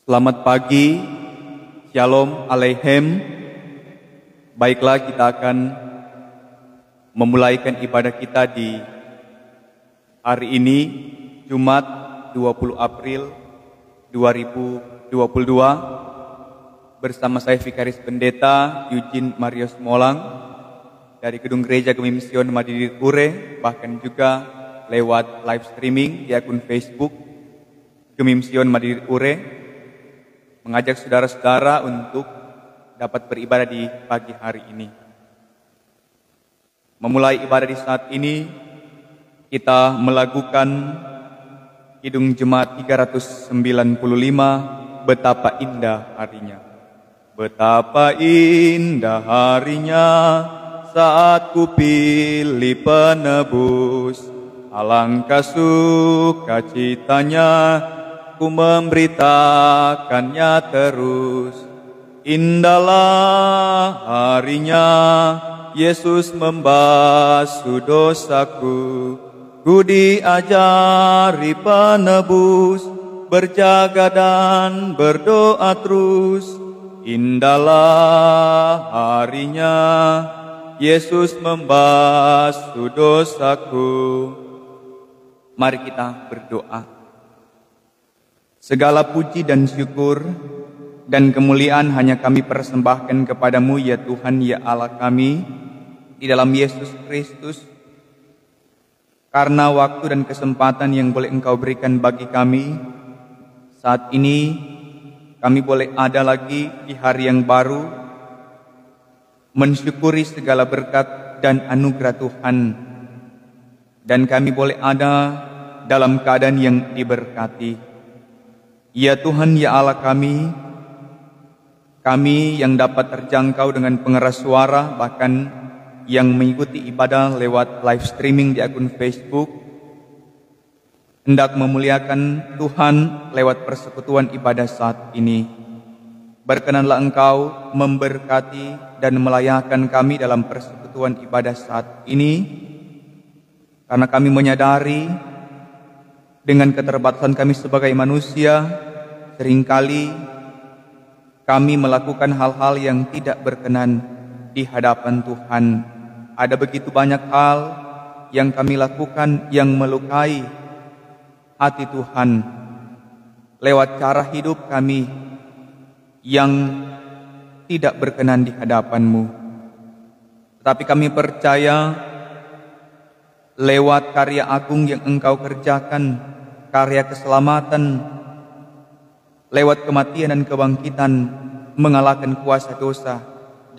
Selamat pagi, Shalom Aleichem. Baiklah, kita akan memulaikan ibadah kita di hari ini, Jumat 20 April 2022, bersama saya Vikaris Pendeta Eugene Marius Molang dari Gedung Gereja Gemision Madinir Ure, bahkan juga lewat live streaming di akun Facebook Gemision Madinir Ure, mengajak saudara-saudara untuk dapat beribadah di pagi hari ini. Memulai ibadah di saat ini, kita melakukan Kidung Jemaat 395, Betapa Indah Harinya. Betapa indah harinya saat ku pilih penebus, alangkah sukacitanya ku memberitakannya terus. Indahlah harinya Yesus membasuh dosaku, ku diajari penebus, berjaga dan berdoa terus. Indahlah harinya Yesus membasuh dosaku. Mari kita berdoa. Segala puji dan syukur dan kemuliaan hanya kami persembahkan kepadamu, ya Tuhan, ya Allah kami, di dalam Yesus Kristus. Karena waktu dan kesempatan yang boleh Engkau berikan bagi kami, saat ini kami boleh ada lagi di hari yang baru, mensyukuri segala berkat dan anugerah Tuhan. Dan kami boleh ada dalam keadaan yang diberkati. Ya Tuhan, ya Allah kami yang dapat terjangkau dengan pengeras suara, bahkan yang mengikuti ibadah lewat live streaming di akun Facebook, hendak memuliakan Tuhan lewat persekutuan ibadah saat ini. Berkenanlah Engkau memberkati dan melayakkan kami dalam persekutuan ibadah saat ini, karena kami menyadari dengan keterbatasan kami sebagai manusia, seringkali kami melakukan hal-hal yang tidak berkenan di hadapan Tuhan. Ada begitu banyak hal yang kami lakukan yang melukai hati Tuhan lewat cara hidup kami yang tidak berkenan di hadapan-Mu. Tetapi kami percaya lewat karya agung yang Engkau kerjakan, karya keselamatan, lewat kematian dan kebangkitan, mengalahkan kuasa dosa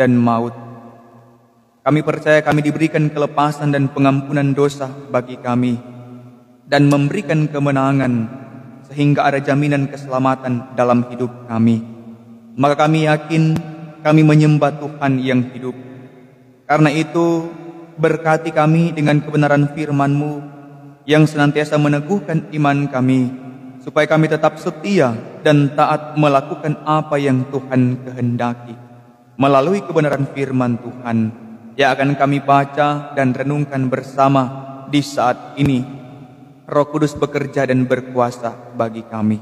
dan maut. Kami percaya kami diberikan kelepasan dan pengampunan dosa bagi kami, dan memberikan kemenangan sehingga ada jaminan keselamatan dalam hidup kami. Maka kami yakin kami menyembah Tuhan yang hidup. Karena itu berkati kami dengan kebenaran firman-Mu yang senantiasa meneguhkan iman kami, supaya kami tetap setia dan taat melakukan apa yang Tuhan kehendaki melalui kebenaran firman Tuhan yang akan kami baca dan renungkan bersama di saat ini. Roh Kudus bekerja dan berkuasa bagi kami.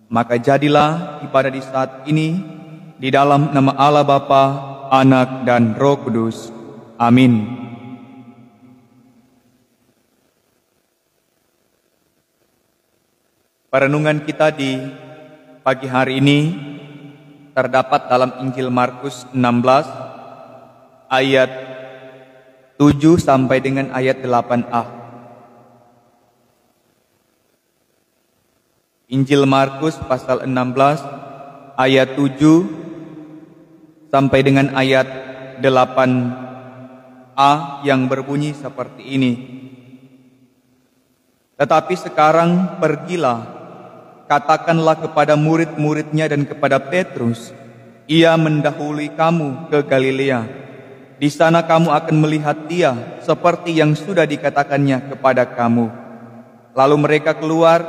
Maka jadilah ibadah di saat ini di dalam nama Allah Bapa, Anak dan Roh Kudus. Amin. Perenungan kita di pagi hari ini terdapat dalam Injil Markus 16 ayat 7 sampai dengan ayat 8a. Injil Markus pasal 16 ayat 7 sampai dengan ayat 8a yang berbunyi seperti ini. Tetapi sekarang pergilah, katakanlah kepada murid-muridnya dan kepada Petrus, ia mendahului kamu ke Galilea. Di sana kamu akan melihat dia seperti yang sudah dikatakannya kepada kamu. Lalu mereka keluar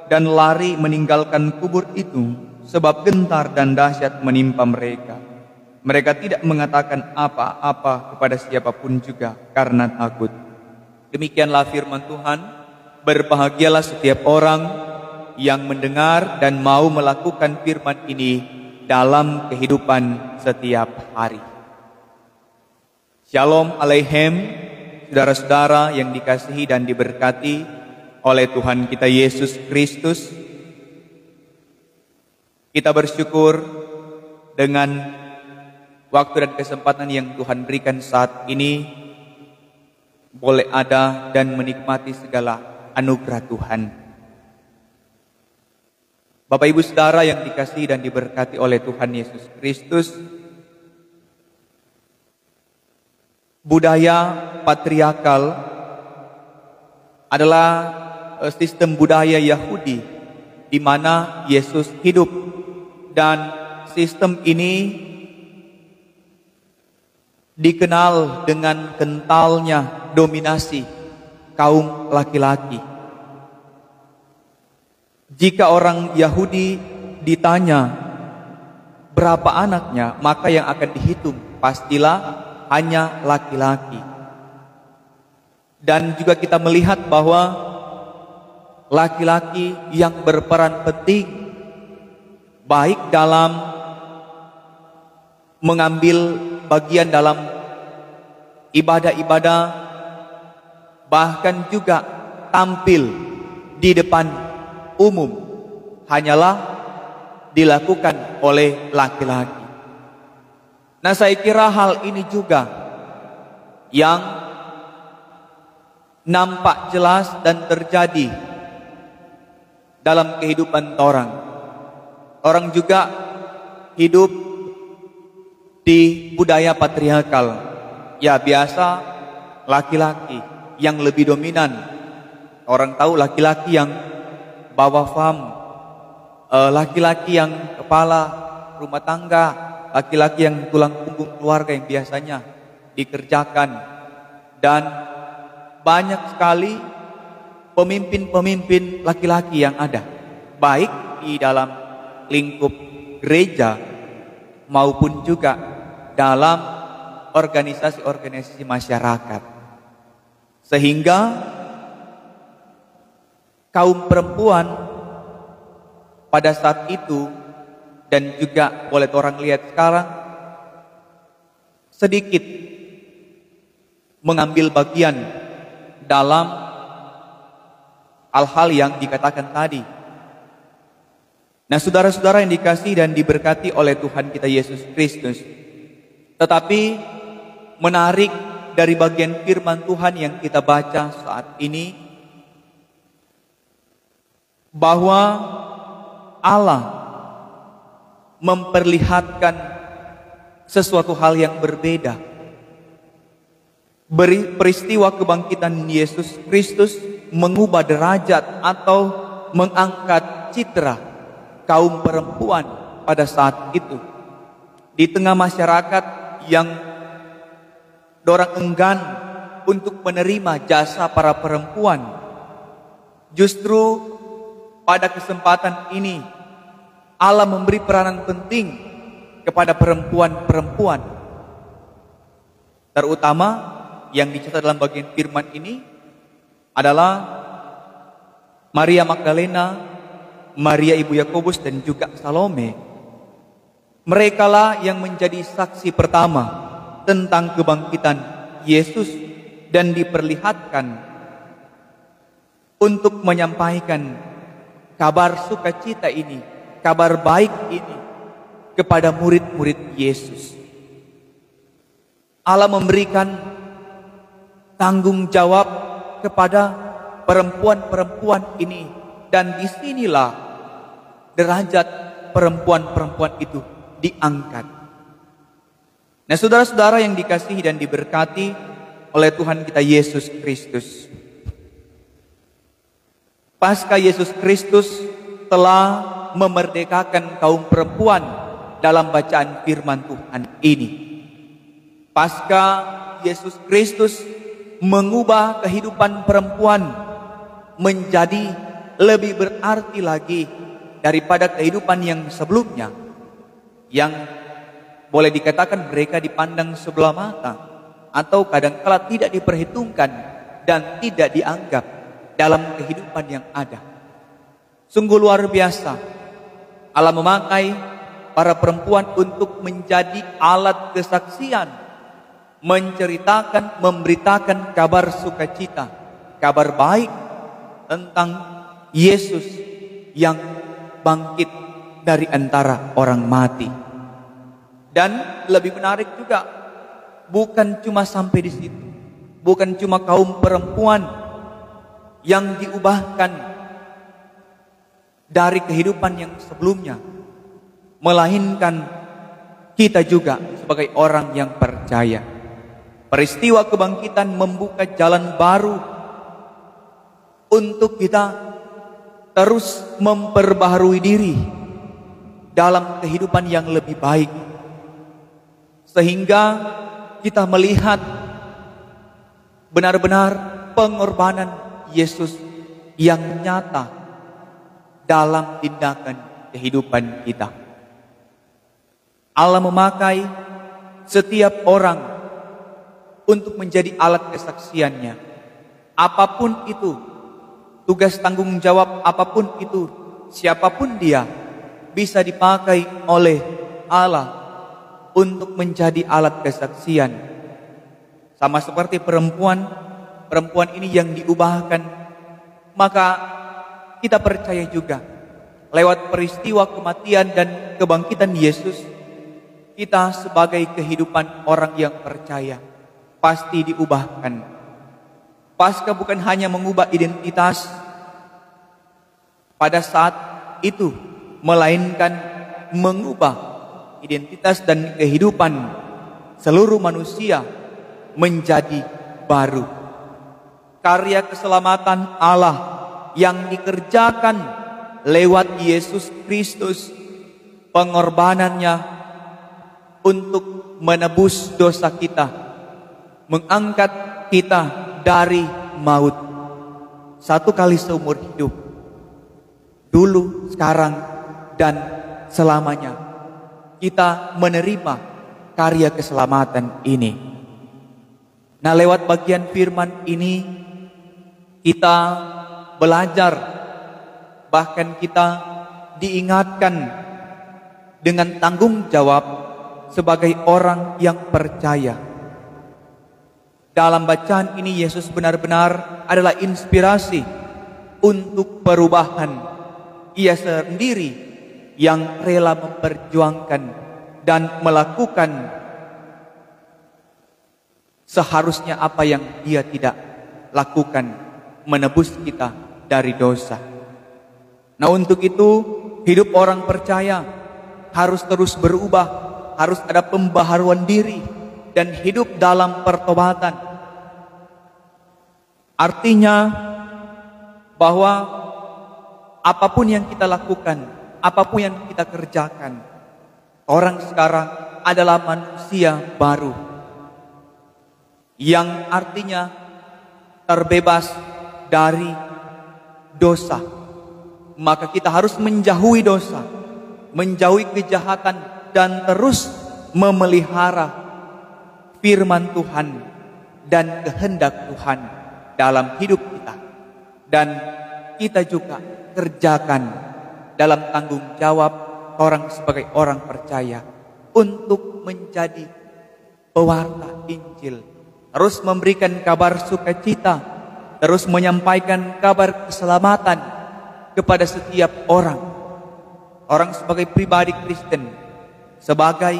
dan lari meninggalkan kubur itu, sebab gentar dan dahsyat menimpa mereka. Mereka tidak mengatakan apa-apa kepada siapapun juga karena takut. Demikianlah firman Tuhan. Berbahagialah setiap orang yang mendengar dan mau melakukan firman ini dalam kehidupan setiap hari. Shalom Aleichem, saudara-saudara yang dikasihi dan diberkati oleh Tuhan kita Yesus Kristus. Kita bersyukur dengan waktu dan kesempatan yang Tuhan berikan saat ini, boleh ada dan menikmati segala anugerah Tuhan. Bapak Ibu Saudara yang dikasihi dan diberkati oleh Tuhan Yesus Kristus, budaya patriarkal adalah sistem budaya Yahudi di mana Yesus hidup, dan sistem ini dikenal dengan kentalnya dominasi kaum laki-laki. Jika orang Yahudi ditanya berapa anaknya, maka yang akan dihitung pastilah hanya laki-laki. Dan juga kita melihat bahwa laki-laki yang berperan penting baik dalam mengambil bagian dalam ibadah-ibadah, bahkan juga tampil di depan umum hanyalah dilakukan oleh laki-laki. Nah, saya kira hal ini juga yang nampak jelas dan terjadi dalam kehidupan orang. Orang juga hidup di budaya patriarkal. Ya, biasa laki-laki yang lebih dominan. Orang tahu laki-laki yang bawa fam, laki-laki yang kepala rumah tangga, laki-laki yang tulang punggung keluarga yang biasanya dikerjakan. Dan banyak sekali pemimpin-pemimpin laki-laki yang ada, baik di dalam lingkup gereja maupun juga dalam organisasi-organisasi masyarakat. Sehingga kaum perempuan pada saat itu, dan juga boleh orang lihat sekarang, sedikit mengambil bagian dalam hal-hal yang dikatakan tadi. Nah, saudara-saudara yang dikasihi dan diberkati oleh Tuhan kita Yesus Kristus, tetapi menarik dari bagian firman Tuhan yang kita baca saat ini, bahwa Allah memperlihatkan sesuatu hal yang berbeda. Peristiwa kebangkitan Yesus Kristus mengubah derajat atau mengangkat citra kaum perempuan pada saat itu. Di tengah masyarakat yang dorang enggan untuk menerima jasa para perempuan, justru pada kesempatan ini Allah memberi peranan penting kepada perempuan-perempuan. Terutama yang dicatat dalam bagian firman ini adalah Maria Magdalena, Maria ibu Yakobus, dan juga Salome. Merekalah yang menjadi saksi pertama tentang kebangkitan Yesus dan diperlihatkan untuk menyampaikan kabar sukacita ini, kabar baik ini kepada murid-murid Yesus. Allah memberikan tanggung jawab kepada perempuan-perempuan ini, dan disinilah derajat perempuan-perempuan itu diangkat. Nah, saudara-saudara yang dikasihi dan diberkati oleh Tuhan kita Yesus Kristus, pasca Yesus Kristus telah memerdekakan kaum perempuan dalam bacaan firman Tuhan ini. Pasca Yesus Kristus mengubah kehidupan perempuan menjadi lebih berarti lagi daripada kehidupan yang sebelumnya, yang boleh dikatakan mereka dipandang sebelah mata atau kadangkala tidak diperhitungkan dan tidak dianggap dalam kehidupan yang ada. Sungguh luar biasa. Allah memakai para perempuan untuk menjadi alat kesaksian, menceritakan, memberitakan kabar sukacita, kabar baik tentang Yesus yang bangkit dari antara orang mati. Dan lebih menarik juga, bukan cuma sampai di situ, bukan cuma kaum perempuan yang diubahkan dari kehidupan yang sebelumnya, melainkan kita juga sebagai orang yang percaya. Peristiwa kebangkitan membuka jalan baru untuk kita terus memperbaharui diri dalam kehidupan yang lebih baik, sehingga kita melihat benar-benar pengorbanan Yesus yang nyata dalam tindakan kehidupan kita. Allah memakai setiap orang untuk menjadi alat kesaksiannya. Apapun itu, tugas tanggung jawab apapun itu, siapapun dia, bisa dipakai oleh Allah untuk menjadi alat kesaksian. Sama seperti perempuan ini yang diubahkan, maka kita percaya juga lewat peristiwa kematian dan kebangkitan Yesus, kita sebagai kehidupan orang yang percaya pasti diubahkan. Paskah bukan hanya mengubah identitas pada saat itu, melainkan mengubah identitas dan kehidupan seluruh manusia menjadi baru. Karya keselamatan Allah yang dikerjakan lewat Yesus Kristus, pengorbanannya untuk menebus dosa kita, mengangkat kita dari maut. Satu kali seumur hidup, dulu, sekarang, dan selamanya, kita menerima karya keselamatan ini. Nah, lewat bagian firman ini kita belajar, bahkan kita diingatkan dengan tanggung jawab sebagai orang yang percaya. Dalam bacaan ini Yesus benar-benar adalah inspirasi untuk perubahan. Ia sendiri yang rela memperjuangkan dan melakukan seharusnya apa yang dia tidak lakukan, menebus kita dari dosa. Nah, untuk itu hidup orang percaya harus terus berubah, harus ada pembaharuan diri dan hidup dalam pertobatan. Artinya bahwa apapun yang kita lakukan, apapun yang kita kerjakan, orang sekarang adalah manusia baru, yang artinya terbebas dari dosa. Maka kita harus menjauhi dosa, menjauhi kejahatan, dan terus memelihara firman Tuhan dan kehendak Tuhan dalam hidup kita. Dan kita juga kerjakan dalam tanggung jawab orang sebagai orang percaya untuk menjadi pewarta Injil, terus memberikan kabar sukacita, terus menyampaikan kabar keselamatan kepada setiap orang. Orang sebagai pribadi Kristen, sebagai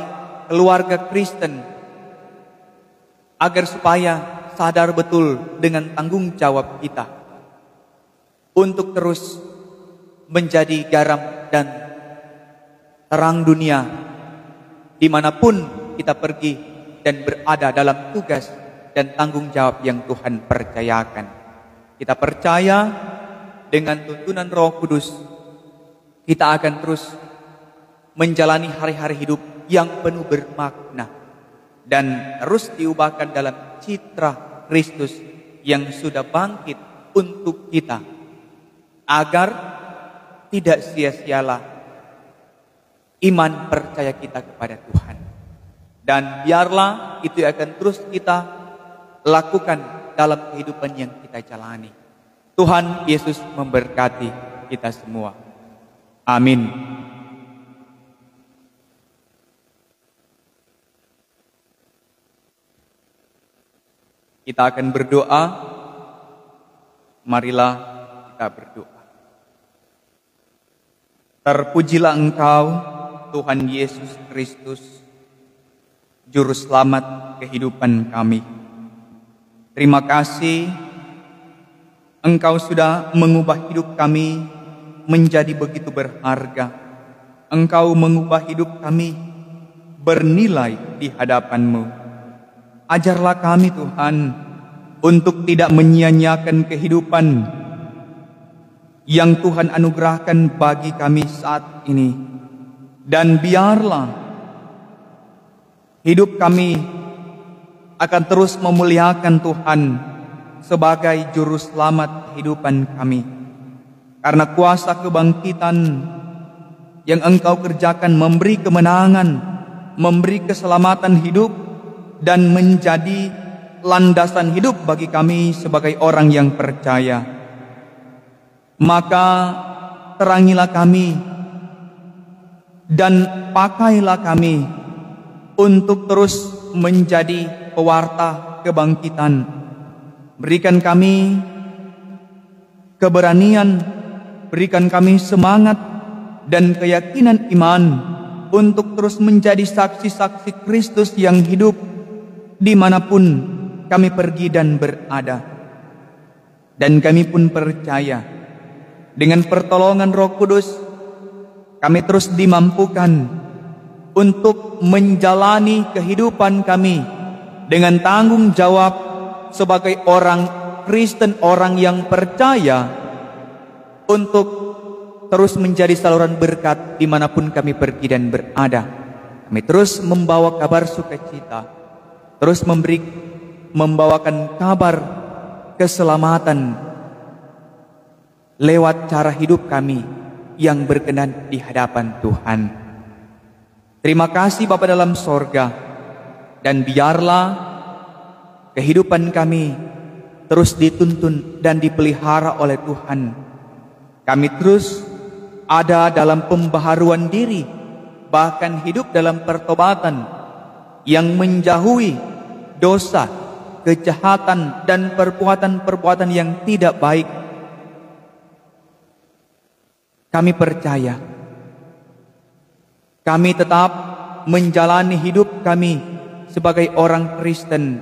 keluarga Kristen, agar supaya sadar betul dengan tanggung jawab kita untuk terus menjadi garam dan terang dunia dimanapun kita pergi dan berada dalam tugas dan tanggung jawab yang Tuhan percayakan. Kita percaya dengan tuntunan Roh Kudus, kita akan terus menjalani hari-hari hidup yang penuh bermakna dan terus diubahkan dalam citra Kristus yang sudah bangkit untuk kita, agar tidak sia-sialah iman percaya kita kepada Tuhan. Dan biarlah itu akan terus kita lakukan dalam kehidupan yang kita jalani. Tuhan Yesus memberkati. kita semua. Amin. Kita akan berdoa. Marilah kita berdoa. Terpujilah Engkau, Tuhan Yesus Kristus, Juru Selamat kehidupan kami. Terima kasih Engkau sudah mengubah hidup kami menjadi begitu berharga. Engkau mengubah hidup kami bernilai di hadapan-Mu. Ajarlah kami Tuhan untuk tidak menyia-nyiakan kehidupan yang Tuhan anugerahkan bagi kami saat ini. Dan biarlah hidup kami akan terus memuliakan Tuhan sebagai Juru Selamat kehidupan kami. Karena kuasa kebangkitan yang Engkau kerjakan memberi kemenangan, memberi keselamatan hidup, dan menjadi landasan hidup bagi kami sebagai orang yang percaya. Maka terangilah kami dan pakailah kami untuk terus menjadi pewarta kebangkitan. Berikan kami keberanian, berikan kami semangat dan keyakinan iman untuk terus menjadi saksi-saksi Kristus yang hidup dimanapun kami pergi dan berada. Dan kami pun percaya dengan pertolongan Roh Kudus kami terus dimampukan untuk menjalani kehidupan kami dengan tanggung jawab sebagai orang Kristen, orang yang percaya, untuk terus menjadi saluran berkat dimanapun kami pergi dan berada. Kami terus membawa kabar sukacita, terus membawakan kabar keselamatan lewat cara hidup kami yang berkenan di hadapan Tuhan. Terima kasih Bapa dalam sorga, dan biarlah kehidupan kami terus dituntun dan dipelihara oleh Tuhan. Kami terus ada dalam pembaharuan diri, bahkan hidup dalam pertobatan yang menjauhi dosa, kejahatan, dan perbuatan-perbuatan yang tidak baik. Kami percaya kami tetap menjalani hidup kami sebagai orang Kristen,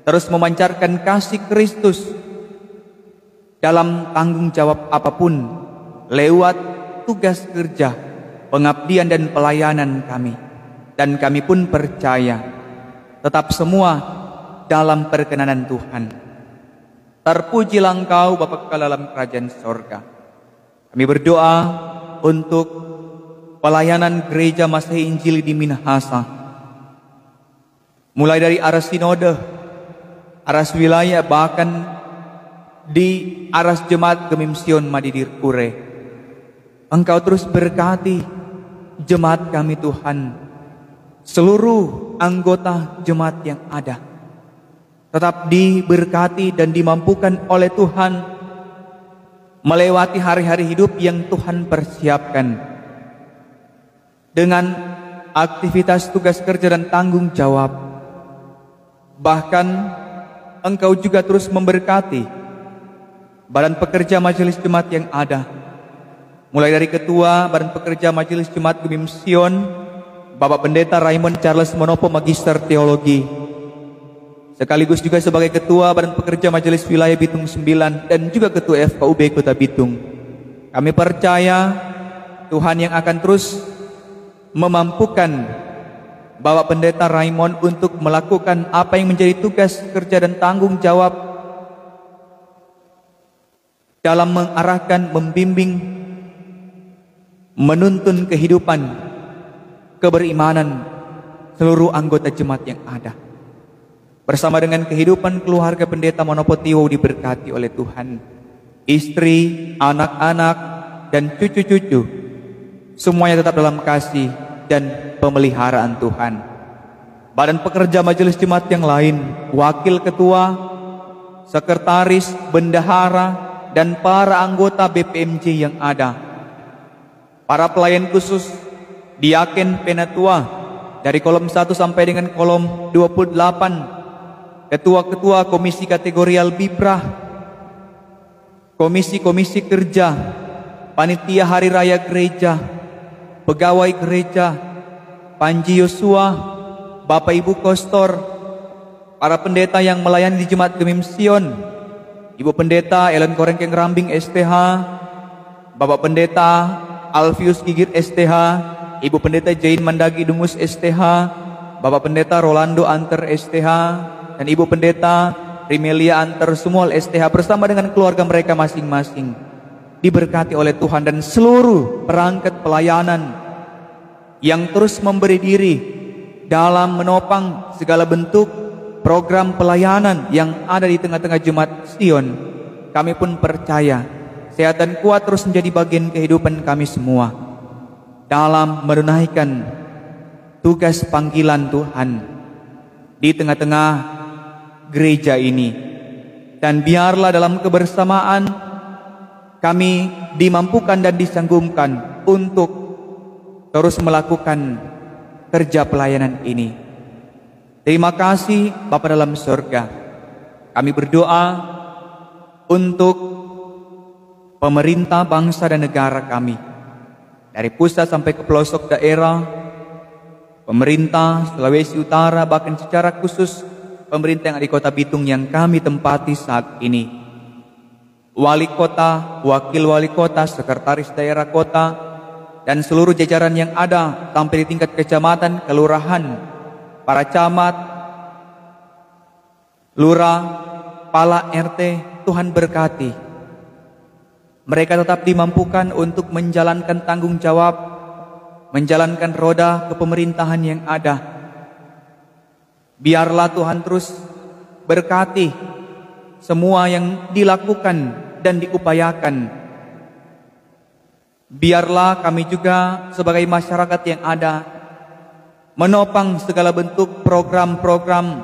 terus memancarkan kasih Kristus dalam tanggung jawab apapun lewat tugas kerja, pengabdian dan pelayanan kami. Dan kami pun percaya tetap semua dalam perkenanan Tuhan. Terpujilah Engkau Bapa kekal dalam kerajaan sorga. Kami berdoa untuk pelayanan Gereja Masehi Injili di Minahasa, mulai dari aras sinode, aras wilayah, bahkan di aras jemaat Gemim Sion Madidir Ure. Engkau terus berkati jemaat kami Tuhan. Seluruh anggota jemaat yang ada tetap diberkati dan dimampukan oleh Tuhan melewati hari-hari hidup yang Tuhan persiapkan dengan aktivitas tugas kerja dan tanggung jawab. Bahkan Engkau juga terus memberkati badan pekerja majelis jemaat yang ada, mulai dari Ketua Badan Pekerja Majelis Jemaat Gemim Sion, Bapak Pendeta Raymond Charles Monopo, Magister Teologi, sekaligus juga sebagai Ketua Badan Pekerja Majelis Wilayah Bitung 9 dan juga Ketua FKUB Kota Bitung. Kami percaya Tuhan yang akan terus memampukan Bapak Pendeta Raymond untuk melakukan apa yang menjadi tugas kerja dan tanggung jawab dalam mengarahkan, membimbing, menuntun kehidupan keberimanan seluruh anggota jemaat yang ada. Bersama dengan kehidupan keluarga Pendeta Monopo Tiwo diberkati oleh Tuhan. Istri, anak-anak, dan cucu-cucu semuanya tetap dalam kasih dan pemeliharaan Tuhan. Badan pekerja majelis jemaat yang lain, wakil ketua, sekretaris, bendahara, dan para anggota BPMJ yang ada, para pelayan khusus, diaken penatua dari kolom 1 sampai dengan kolom 28, ketua-ketua komisi kategorial Biprah, komisi-komisi kerja, panitia hari raya gereja, pegawai gereja, Panji Yosua, Bapak Ibu Kostor, para pendeta yang melayani di Jemaat Gemim Sion, Ibu Pendeta Ellen Korengkeng Rambing STH, Bapak Pendeta Alfius Gigit STH, Ibu Pendeta Jain Mandagi Dungus STH, Bapak Pendeta Rolando Anter STH, dan Ibu Pendeta Rimelia Anter Sumual STH bersama dengan keluarga mereka masing-masing diberkati oleh Tuhan, dan seluruh perangkat pelayanan yang terus memberi diri dalam menopang segala bentuk program pelayanan yang ada di tengah-tengah Jemaat Sion. Kami pun percaya sehat dan kuat terus menjadi bagian kehidupan kami semua dalam menunaikan tugas panggilan Tuhan di tengah-tengah gereja ini. Dan biarlah dalam kebersamaan kami dimampukan dan disanggupkan untuk terus melakukan kerja pelayanan ini. Terima kasih Bapa dalam surga. Kami berdoa untuk pemerintah bangsa dan negara kami, dari pusat sampai ke pelosok daerah, pemerintah Sulawesi Utara, bahkan secara khusus pemerintah yang ada di Kota Bitung yang kami tempati saat ini. Wali kota, wakil wali kota, sekretaris daerah kota, dan seluruh jajaran yang ada sampai di tingkat kecamatan, kelurahan, para camat, lurah, kepala RT, Tuhan berkati. Mereka tetap dimampukan untuk menjalankan tanggung jawab, menjalankan roda kepemerintahan yang ada. Biarlah Tuhan terus berkati semua yang dilakukan dan diupayakan. Biarlah kami juga sebagai masyarakat yang ada menopang segala bentuk program-program,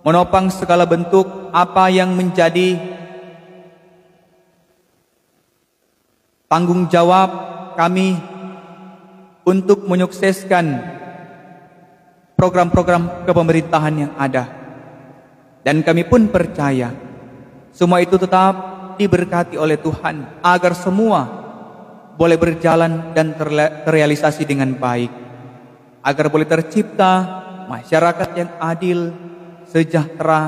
menopang segala bentuk apa yang menjadi tanggung jawab kami untuk menyukseskan program-program kepemerintahan yang ada. Dan kami pun percaya semua itu tetap diberkati oleh Tuhan agar semua boleh berjalan dan terrealisasi dengan baik, agar boleh tercipta masyarakat yang adil, sejahtera,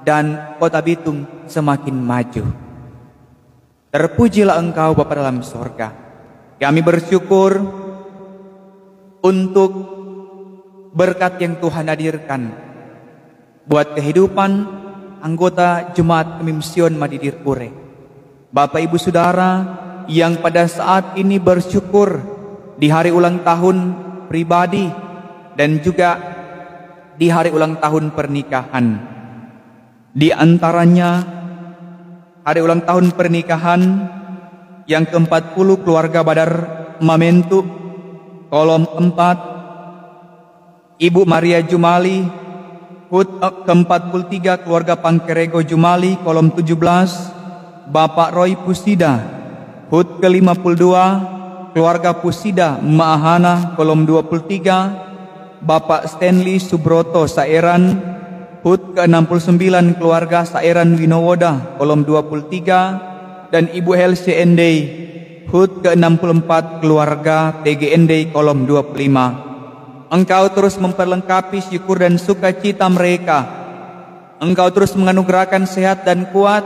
dan Kota Bitung semakin maju. Terpujilah Engkau Bapa dalam sorga. Kami bersyukur untuk berkat yang Tuhan hadirkan buat kehidupan anggota Jemaat Gemim Sion Madidir Pure. Bapak Ibu Saudara yang pada saat ini bersyukur di hari ulang tahun pribadi dan juga di hari ulang tahun pernikahan. Di antaranya hari ulang tahun pernikahan yang ke-40 keluarga Badar Mamentu, kolom 4, Ibu Maria Jumali, HUT ke-43 keluarga Pangkerego Jumali, kolom 17, Bapak Roy Pusida, HUT ke-52 keluarga Pusida Maahana, kolom 23, Bapak Stanley Subroto Saeran, HUT ke-69 keluarga Saeran Winowoda, kolom 23, dan Ibu Helsi Endey, HUT ke-64 keluarga TGND, kolom 25. Engkau terus memperlengkapi syukur dan sukacita mereka. Engkau terus menganugerahkan sehat dan kuat.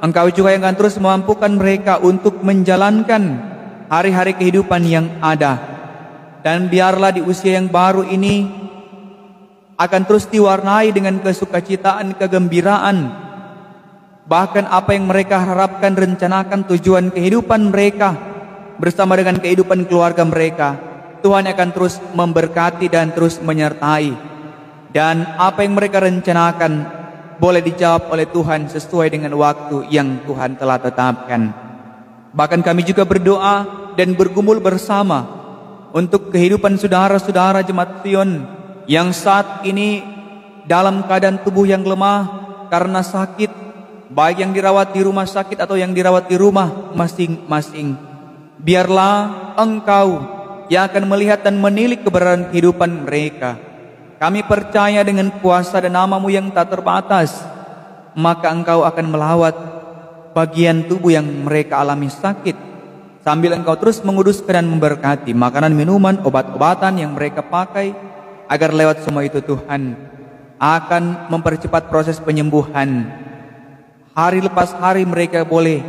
Engkau juga yang akan terus memampukan mereka untuk menjalankan hari-hari kehidupan yang ada. Dan biarlah di usia yang baru ini akan terus diwarnai dengan kesukacitaan, kegembiraan. Bahkan apa yang mereka harapkan, rencanakan, tujuan kehidupan mereka bersama dengan kehidupan keluarga mereka, Tuhan akan terus memberkati dan terus menyertai. Dan apa yang mereka rencanakan boleh dijawab oleh Tuhan sesuai dengan waktu yang Tuhan telah tetapkan. Bahkan kami juga berdoa dan bergumul bersama untuk kehidupan saudara-saudara Jemaat Sion yang saat ini dalam keadaan tubuh yang lemah karena sakit, baik yang dirawat di rumah sakit atau yang dirawat di rumah masing-masing. Biarlah Engkau yang akan melihat dan menilik keberadaan kehidupan mereka. Kami percaya dengan kuasa dan nama-Mu yang tak terbatas, maka Engkau akan melawat bagian tubuh yang mereka alami sakit, sambil Engkau terus menguduskan dan memberkati makanan, minuman, obat-obatan yang mereka pakai, agar lewat semua itu Tuhan akan mempercepat proses penyembuhan. Hari lepas hari mereka boleh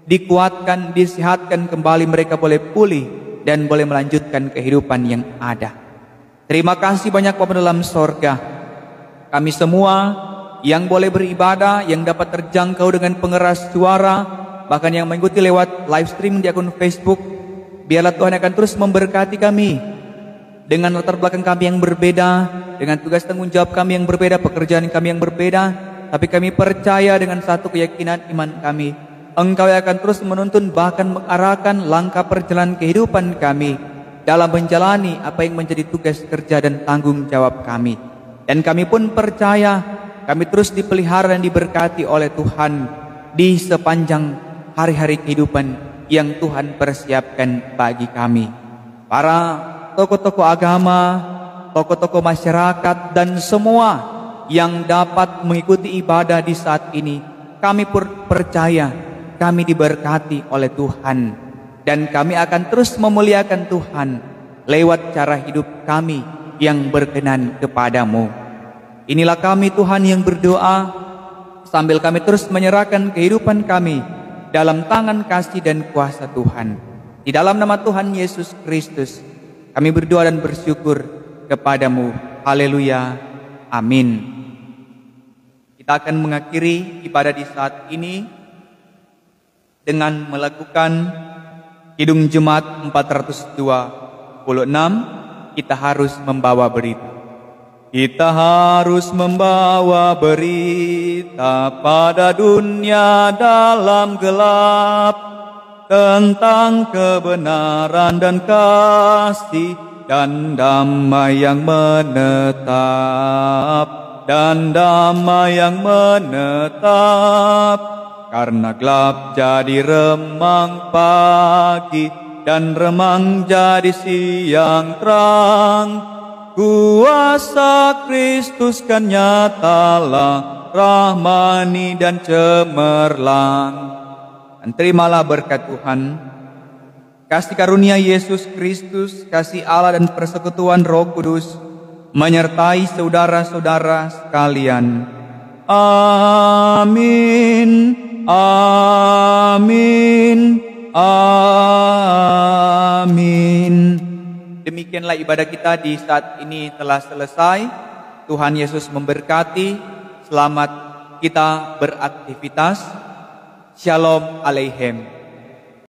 dikuatkan, disehatkan kembali, mereka boleh pulih dan boleh melanjutkan kehidupan yang ada. Terima kasih banyak Bapa dalam sorga. Kami semua yang boleh beribadah, yang dapat terjangkau dengan pengeras suara, bahkan yang mengikuti lewat live streaming di akun Facebook, biarlah Tuhan akan terus memberkati kami dengan latar belakang kami yang berbeda, dengan tugas tanggung jawab kami yang berbeda, pekerjaan kami yang berbeda, tapi kami percaya dengan satu keyakinan iman kami, Engkau yang akan terus menuntun bahkan mengarahkan langkah perjalanan kehidupan kami dalam menjalani apa yang menjadi tugas kerja dan tanggung jawab kami. Dan kami pun percaya kami terus dipelihara dan diberkati oleh Tuhan di sepanjang hari-hari kehidupan yang Tuhan persiapkan bagi kami. Para tokoh-tokoh agama, tokoh-tokoh masyarakat, dan semua yang dapat mengikuti ibadah di saat ini, kami percaya kami diberkati oleh Tuhan. Dan kami akan terus memuliakan Tuhan lewat cara hidup kami yang berkenan kepadamu. Inilah kami Tuhan yang berdoa sambil kami terus menyerahkan kehidupan kami dalam tangan kasih dan kuasa Tuhan. Di dalam nama Tuhan Yesus Kristus kami berdoa dan bersyukur kepadamu. Haleluya. Amin. Kita akan mengakhiri ibadah di saat ini dengan melakukan Kidung Jemaat 426, kita harus membawa berita. Kita harus membawa berita pada dunia dalam gelap, tentang kebenaran dan kasih dan damai yang menetap, dan damai yang menetap. Karena gelap jadi remang pagi, dan remang jadi siang terang, kuasa Kristus kan nyatalah, rahmani dan cemerlang. Dan terimalah berkat Tuhan, kasih karunia Yesus Kristus, kasih Allah dan persekutuan Roh Kudus menyertai saudara-saudara sekalian. Amin. Amin. Amin. Demikianlah ibadah kita di saat ini telah selesai. Tuhan Yesus memberkati. Selamat kita beraktivitas. Shalom Aleichem.